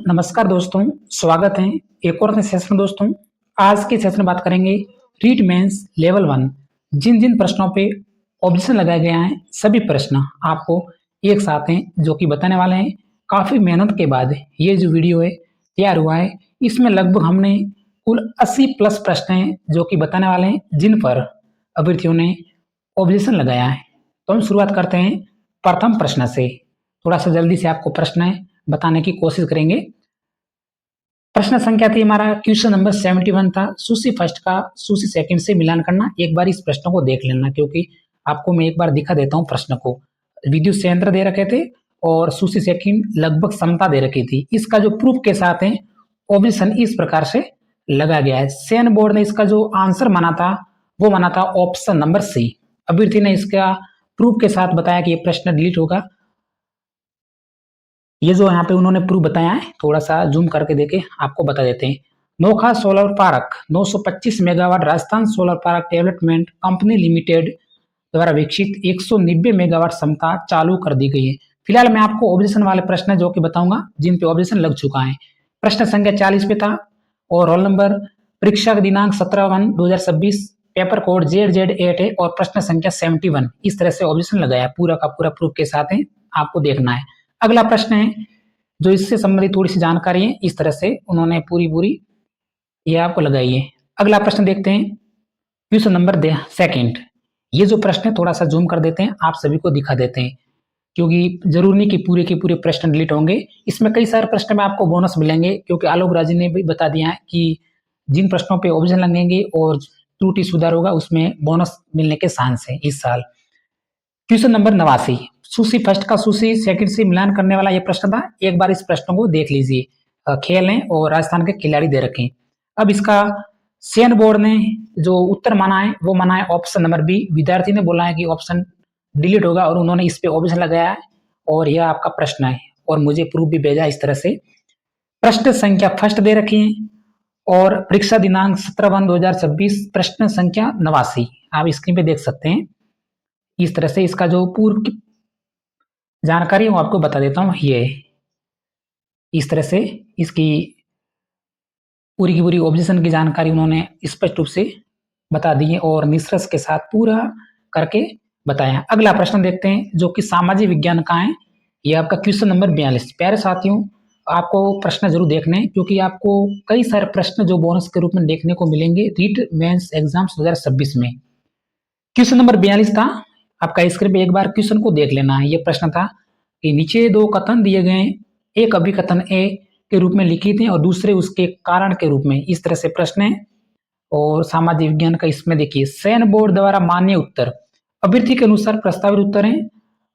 नमस्कार दोस्तों, स्वागत है एक और नए सेशन में दोस्तों। आज के सेशन में बात करेंगे रीट मेंस लेवल 1। जिन जिन प्रश्नों पे ऑब्जेक्शन लगाया गया है सभी प्रश्न आपको एक साथ हैं जो कि बताने वाले हैं। काफ़ी मेहनत के बाद ये जो वीडियो है तैयार हुआ है। इसमें लगभग हमने कुल 80 प्लस प्रश्न हैं जो कि बताने वाले हैं जिन पर अभ्यर्थियों ने ऑब्जेक्शन लगाया है। तो हम शुरुआत करते हैं प्रथम प्रश्न से। थोड़ा सा जल्दी से आपको प्रश्न बताने की कोशिश करेंगे। प्रश्न संख्या थी हमारा क्वेश्चन नंबर 71 था। सूची फर्स्ट का सूची सेकंड से मिलान करना। एक बार इस प्रश्न को देख लेना क्योंकि आपको मैं एक बार दिखा देता हूँ प्रश्न को। विद्युत संयंत्र दे रखे थे और सूची सेकंड लगभग समता दे रखी थी। इसका जो प्रूफ के साथ है ऑब्जेक्शन इस प्रकार से लगा गया है। सेन बोर्ड ने इसका जो आंसर माना था वो माना था ऑप्शन नंबर सी। अभ्यर्थी ने इसका प्रूफ के साथ बताया कि ये प्रश्न डिलीट होगा। ये जो यहाँ पे उन्होंने प्रूफ बताया है थोड़ा सा जूम करके देके आपको बता देते हैं। Nokha solar park 925 megawatt Rajasthan solar park development company limited द्वारा विकसित 190 मेगावाट क्षमता चालू कर दी गई है। फिलहाल मैं आपको ऑब्जेक्शन वाले प्रश्न जो कि बताऊंगा जिन पे ऑब्जेक्शन लग चुका है। प्रश्न संख्या 40 पे था और रोल नंबर परीक्षा दिनांक 17/1/2026 पेपर कोड ZZ8 है और प्रश्न संख्या 71। इस तरह से ऑब्जेक्शन लगाया पूरा का पूरा प्रूफ के साथ है, आपको देखना है। अगला प्रश्न है जो इससे संबंधित थोड़ी सी जानकारी है, इस तरह से उन्होंने पूरी ये आपको लगाई है। अगला प्रश्न देखते हैं क्वेश्चन नंबर सेकंड। ये जो प्रश्न है थोड़ा सा जूम कर देते हैं, आप सभी को दिखा देते हैं क्योंकि जरूरी नहीं कि पूरे के पूरे प्रश्न डिलीट होंगे। इसमें कई सारे प्रश्न में आपको बोनस मिलेंगे क्योंकि आलोक राजी ने भी बता दिया है कि जिन प्रश्नों पे ऑब्जेक्शन लगेंगे और त्रुटि सुधार होगा उसमें बोनस मिलने के चांस है इस साल। Question number 89। सूची फर्स्ट का सूची सेकंड से मिलान करने वाला यह प्रश्न था। एक बार इस प्रश्न को देख लीजिए। खेल है और राजस्थान के खिलाड़ी दे रखे हैं। अब इसका सेन बोर्ड ने जो उत्तर माना है वो माना है ऑप्शन नंबर बी। विद्यार्थी ने बोला है कि ऑप्शन डिलीट होगा और उन्होंने इस पे ऑब्जेक्शन लगाया है और यह आपका प्रश्न है और मुझे प्रूफ भी भेजा इस तरह से। प्रश्न संख्या फर्स्ट दे रखी है और परीक्षा दिनांक 17/1/2026 प्रश्न संख्या 89 आप स्क्रीन पे देख सकते हैं। इस तरह से इसका जो पूर्व की जानकारी वो आपको बता देता हूँ। ये इस तरह से इसकी पूरी की पूरी ऑब्जेक्शन की जानकारी उन्होंने स्पष्ट रूप से बता दी है और निष्कर्ष के साथ पूरा करके बताया। अगला प्रश्न देखते हैं जो कि सामाजिक विज्ञान का है। ये आपका क्वेश्चन नंबर 42। प्यारे साथियों, आपको प्रश्न जरूर देखने हैं क्योंकि आपको कई सारे प्रश्न जो बोनस के रूप में देखने को मिलेंगे रीट मेंस एग्जाम्स 2026 में। क्वेश्चन नंबर 42 था आपका। स्क्रीन पे एक बार क्वेश्चन को देख लेना है। ये प्रश्न था कि नीचे दो कथन दिए गए, एक अभिकथन ए के रूप में लिखित है और दूसरे उसके कारण के रूप में। इस तरह से प्रश्न है और सामाजिक विज्ञान का इसमें देखिए सेन बोर्ड द्वारा मान्य उत्तर अभ्यर्थी के अनुसार प्रस्तावित उत्तर है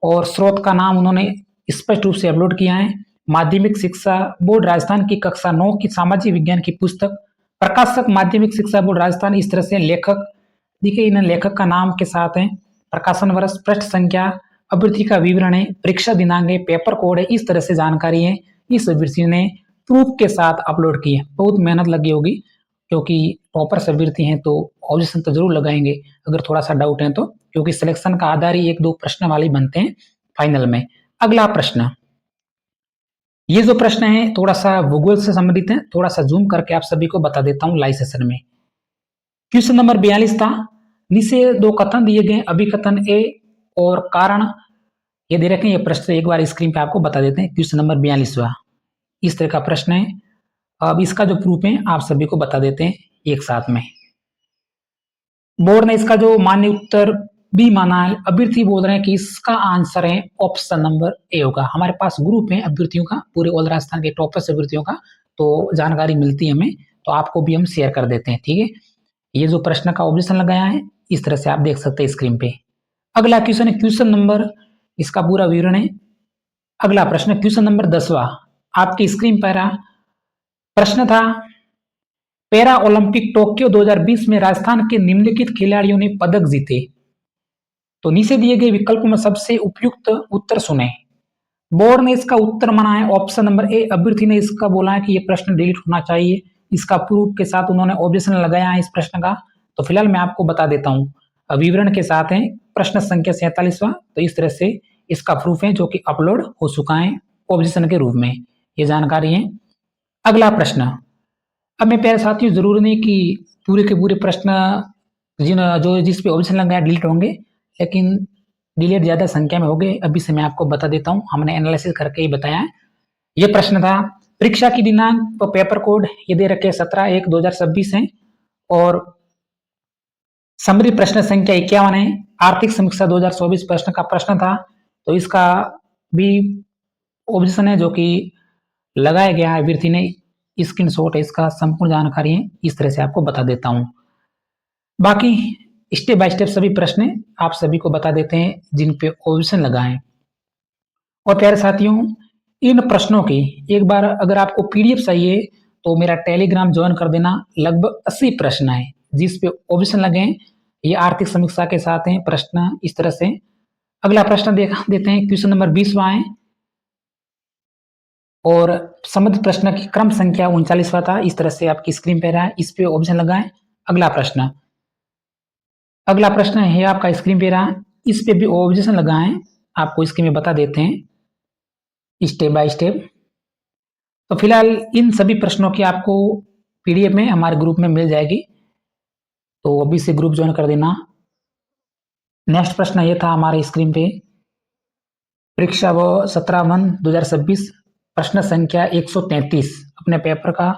और स्रोत का नाम उन्होंने स्पष्ट रूप से अपलोड किया है। माध्यमिक शिक्षा बोर्ड राजस्थान की कक्षा 9 की सामाजिक विज्ञान की पुस्तक, प्रकाशक माध्यमिक शिक्षा बोर्ड राजस्थान। इस तरह से लेखक देखिए इन लेखक का नाम के साथ है, प्रकाशन वर्ष, पृष्ठ संख्या, अभ्यर्थी का विवरण है, परीक्षा दिनांक है, पेपर कोड है। इस तरह से जानकारी है इस अभ्यर्थी ने प्रूफ के साथ अपलोड की है। बहुत मेहनत लगी होगी क्योंकि टॉपर अभ्यर्थी हैं तो ऑब्जेक्शन तो जरूर लगाएंगे अगर थोड़ा सा डाउट है तो, क्योंकि सिलेक्शन का आधार ही एक दो प्रश्न वाले बनते हैं फाइनल में। अगला प्रश्न, ये जो प्रश्न है थोड़ा सा भूगोल से संबंधित है, थोड़ा सा जूम करके आप सभी को बता देता हूँ लाइव सेशन में। क्वेश्चन नंबर 42 था। नीचे दो कथन दिए गए, अभिकथन ए और कारण ये दे रखे हैं। ये प्रश्न एक बार स्क्रीन पे आपको बता देते हैं। क्वेश्चन नंबर 42वां इस तरह का प्रश्न है। अब इसका जो प्रूफ है आप सभी को बता देते हैं एक साथ में। बोर्ड ने इसका जो मान्य उत्तर बी माना है। अभ्यर्थी बोल रहे हैं कि इसका आंसर है ऑप्शन नंबर ए होगा। हमारे पास ग्रुप है अभ्यर्थियों का, पूरे ऑल राजस्थान के टॉपर्स अभ्यर्थियों का, तो जानकारी मिलती है हमें, तो आपको भी हम शेयर कर देते हैं। ठीक है, ये जो प्रश्न का ऑब्जेक्शन लगाया है इस तरह से आप देख सकते हैं स्क्रीन पे। अगला क्वेश्चन है क्वेश्चन नंबर, इसका पूरा विवरण है। अगला प्रश्न क्वेश्चन नंबर 10वां आपकी स्क्रीन पर प्रश्न था। पैरा ओलंपिक टोक्यो 2020 में राजस्थान के निम्नलिखित खिलाड़ियों ने पदक जीते, तो नीचे दिए गए विकल्पों में सबसे उपयुक्त उत्तर सुने। बोर्ड ने इसका उत्तर माना है ऑप्शन नंबर ए। अभ्यर्थी ने इसका बोला है कि यह प्रश्न डिलीट होना चाहिए। इसका प्रूफ के साथ उन्होंने ऑब्जेक्शन लगाया है इस प्रश्न का। तो फिलहाल मैं आपको बता देता हूँ विवरण के साथ है। प्रश्न संख्या 47वां, तो इस तरह से इसका प्रूफ है जो कि अपलोड हो चुका है ऑब्जेक्शन के रूप में। ये जानकारी है अगला प्रश्न, अब मेरे प्यारे साथियों ज़रूरी नहीं कि पूरे के पूरे प्रश्न जिस पे ऑप्शन लगा है डिलीट होंगे, लेकिन डिलीट ज़्यादा संख्या में हो गए। अभी से मैं आपको बता देता हूँ, हमने एनालिसिस करके ही बताया है। ये प्रश्न था, परीक्षा की दिनांक तो पेपर कोड ये दे रखे 17/1/2026 है और समरी प्रश्न संख्या 51 है। आर्थिक समीक्षा 2024 प्रश्न का प्रश्न था, तो इसका भी ऑप्शन है जो कि लगाया गया है। विद्यार्थी ने स्क्रीनशॉट है, इसका संपूर्ण जानकारी है, इस तरह से आपको बता देता हूँ। बाकी स्टेप बाय स्टेप सभी प्रश्न आप सभी को बता देते हैं जिन पे ऑप्शन लगा है। और प्यारे साथियों, इन प्रश्नों की एक बार अगर आपको पीडीएफ चाहिए तो मेरा टेलीग्राम ज्वाइन कर देना। लगभग 80 प्रश्न है जिस पे ऑप्शन लगे हैं। ये आर्थिक समीक्षा के साथ हैं प्रश्न इस तरह से। अगला प्रश्न देख देते हैं, क्वेश्चन नंबर 20वां है और संबंधित प्रश्न की क्रम संख्या 39वां था। इस तरह से आपकी स्क्रीन पे रहा है, इस पे ऑप्शन लगा है। अगला प्रश्न है आपका स्क्रीन पे रहा, इस पे भी ऑब्जेक्शन लगा है, आपको स्क्रीन में बता देते हैं स्टेप बाय स्टेप। तो फिलहाल इन सभी प्रश्नों की आपको पीडीएफ में हमारे ग्रुप में मिल जाएगी, तो अभी से ग्रुप ज्वाइन कर देना। नेक्स्ट प्रश्न ये था हमारे स्क्रीन पे, परीक्षा वो 17/1/2026 प्रश्न संख्या 133 अपने पेपर का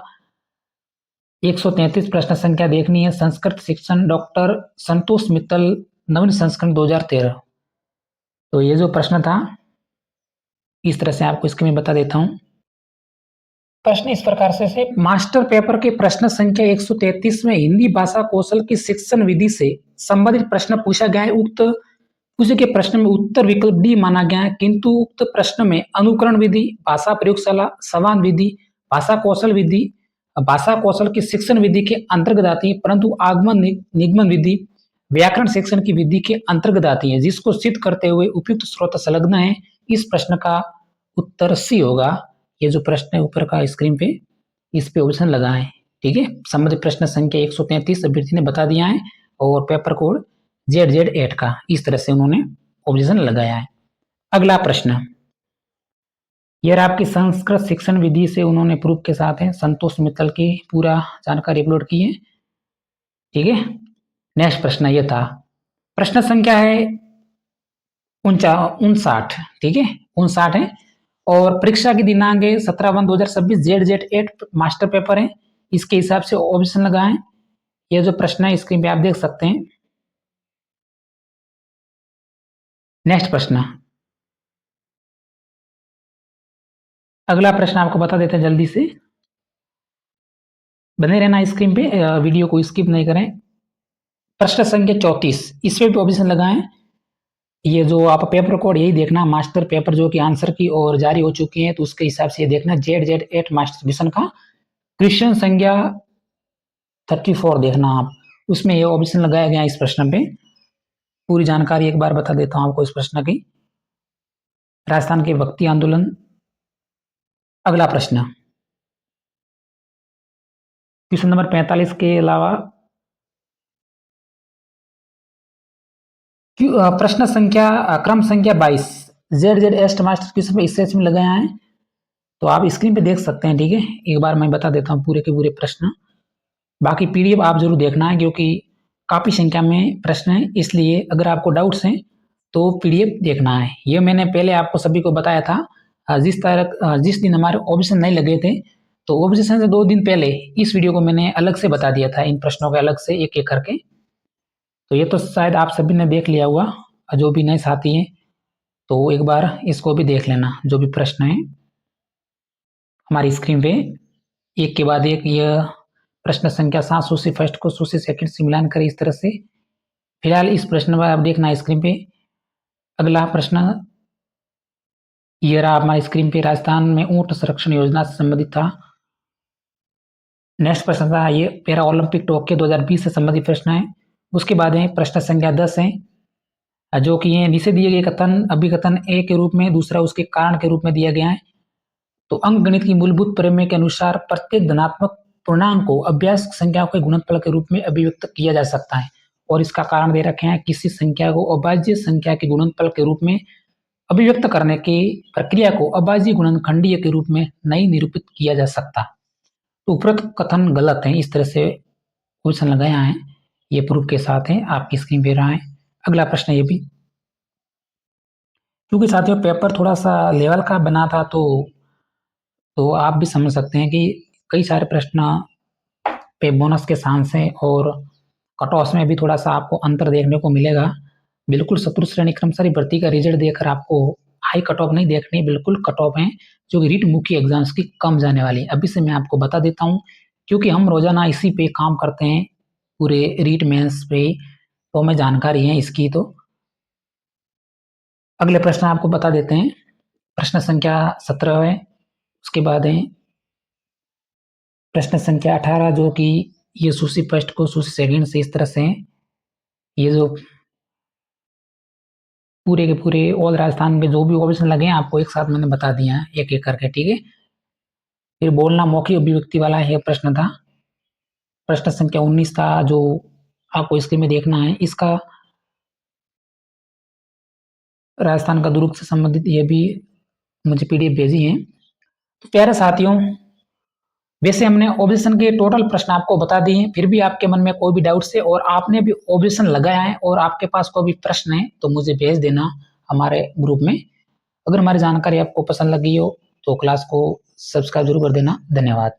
133 प्रश्न संख्या देखनी है। संस्कृत शिक्षण डॉक्टर संतोष मित्तल नवीन संस्करण 2013। तो ये जो प्रश्न था इस तरह से आपको इसके मैं बता देता हूँ। प्रश्न इस प्रकार से मास्टर पेपर के प्रश्न संख्या 133 में हिंदी भाषा कौशल की शिक्षण विधि से संबंधित प्रश्न पूछा गया है। उक्त पूछे के प्रश्न में उत्तर विकल्प डी माना गया है, किंतु उक्त प्रश्न में अनुकरण विधि, भाषा प्रयोगशाला, संवाद विधि, भाषा कौशल विधि, भाषा कौशल की शिक्षण विधि के अंतर्गत आती है, परंतु आगमन निगमन विधि व्याकरण शिक्षण की विधि के अंतर्गत आती है, जिसको सिद्ध करते हुए उपयुक्त स्रोत संलग्न है। इस प्रश्न का उत्तर सी होगा। ये जो प्रश्न है ऊपर का स्क्रीन पे, इस पे ऑप्शन लगा है। ठीक है, संबंधित प्रश्न संख्या 133 अभ्यर्थी ने बता दिया है और पेपर कोड ZZ8 का इस तरह से उन्होंने ऑब्जेक्शन लगाया है। अगला प्रश्न, यह आपकी संस्कृत शिक्षण विधि से उन्होंने प्रूफ के साथ है, संतोष मित्तल की पूरा जानकारी अपलोड की है। ठीक है, नेक्स्ट प्रश्न ये था, प्रश्न संख्या है 59। ठीक है, 59 है और परीक्षा की दिनांक है 17/1/2026 ZZ8 मास्टर पेपर है। इसके हिसाब से ऑप्शन लगा है। ये जो प्रश्न है स्क्रीन पे आप देख सकते हैं। नेक्स्ट प्रश्न, अगला प्रश्न आपको बता देते हैं जल्दी से, बने रहना स्क्रीन पे, वीडियो को स्किप नहीं करें। प्रश्न संख्या 34 इसमें भी ऑप्शन लगाएं। ये जो आप पेपर कोड यही देखना, मास्टर पेपर जो कि आंसर की और जारी हो चुकी है तो उसके हिसाब से ये देखना ZZ8 मास्टर मिशन का क्वेश्चन संख्या 34 देखना आप, उसमें ये ऑप्शन लगाया गया इस प्रश्न पे। पूरी जानकारी एक बार बता देता हूँ आपको इस प्रश्न की। राजस्थान के भक्ति आंदोलन। अगला प्रश्न, क्वेश्चन नंबर 45 के अलावा प्रश्न संख्या क्रम संख्या 22 ZZ8 मास्टर क्वेश्चन पे इस में लगाया है, तो आप स्क्रीन पे देख सकते हैं। ठीक है, एक बार मैं बता देता हूँ पूरे के पूरे प्रश्न। बाकी पीडीएफ आप जरूर देखना है क्योंकि काफ़ी संख्या में प्रश्न है, इसलिए अगर आपको डाउट्स हैं तो पीडीएफ देखना है। ये मैंने पहले आपको सभी को बताया था। जिस दिन हमारे ऑप्शन नहीं लगे थे तो ऑब्जेक्शन से 2 दिन पहले इस वीडियो को मैंने अलग से बता दिया था, इन प्रश्नों के अलग से एक एक करके। तो ये तो शायद आप सभी ने देख लिया हुआ, जो भी नए साथी हैं तो एक बार इसको भी देख लेना। जो भी प्रश्न है हमारी स्क्रीन पे एक के बाद एक, यह प्रश्न संख्या 7 सूची फर्स्ट को सूची सेकंड से मिलान करें इस तरह से। फिलहाल इस प्रश्न पर आप देखना स्क्रीन पे। अगला प्रश्न ये रहा हमारी स्क्रीन पे, राजस्थान में ऊंट संरक्षण योजना से संबंधित था। नेक्स्ट प्रश्न था ये पैरा ओलंपिक टोक्यो 2020 से संबंधित प्रश्न है। उसके बाद है प्रश्न संख्या 10 है, जो कि ये नीचे दिए गए कथन अभिकथन ए के रूप में, दूसरा उसके कारण के रूप में दिया गया है। तो अंक गणित की मूलभूत प्रमेय के अनुसार प्रत्येक धनात्मक पूर्णांक को अभ्यास संख्या के गुणनफल के रूप में अभिव्यक्त किया जा सकता है, और इसका कारण दे रखे हैं, किसी संख्या को अभाज्य संख्या के गुणनफल के रूप में अभिव्यक्त करने की प्रक्रिया को अभाज्य गुणनखंडीय के रूप में नहीं निरूपित किया जा सकता। तो उपरोक्त कथन गलत है, इस तरह से क्वेश्चन लगाया है, ये प्रूफ के साथ है, आपकी स्क्रीन पे रहा है। अगला प्रश्न ये भी, क्योंकि साथियों पेपर थोड़ा सा लेवल का बना था, तो आप भी समझ सकते हैं कि कई सारे प्रश्न पे बोनस के चांस हैं और कट ऑफ में भी थोड़ा सा आपको अंतर देखने को मिलेगा। बिल्कुल शत्रु श्रेणी कर्मचारी भर्ती का रिजल्ट देखकर आपको हाई कट ऑफ नहीं देखनी, बिल्कुल कट ऑफ है जो रीट मुख्य एग्जाम्स की कम जाने वाली। अभी से मैं आपको बता देता हूँ, क्योंकि हम रोजाना इसी पे काम करते हैं, पूरे रीट मेंस पे, तो हमें जानकारी है इसकी। तो अगले प्रश्न आपको बता देते हैं। प्रश्न संख्या 17 है, उसके बाद है प्रश्न संख्या 18, जो कि ये सूची फर्स्ट को सूची सेकंड से इस तरह से है। ये जो पूरे के पूरे ऑल राजस्थान में जो भी ऑप्शन लगे हैं आपको एक साथ मैंने बता दिया है, एक एक करके, ठीक है। फिर बोलना मौखिक अभिव्यक्ति वाला ये प्रश्न था। प्रश्न संख्या 19 था, जो आपको स्क्रीन में देखना है। इसका राजस्थान का दुरुक्त से संबंधित ये भी मुझे पीडीएफ भेजी है। तो प्यारे साथियों, वैसे हमने ऑब्जेक्शन के टोटल प्रश्न आपको बता दिए हैं, फिर भी आपके मन में कोई भी डाउट्स है और आपने भी ऑब्जेक्शन लगाया है और आपके पास कोई भी प्रश्न है तो मुझे भेज देना हमारे ग्रुप में। अगर हमारी जानकारी आपको पसंद लगी हो तो क्लास को सब्सक्राइब जरूर कर देना। धन्यवाद।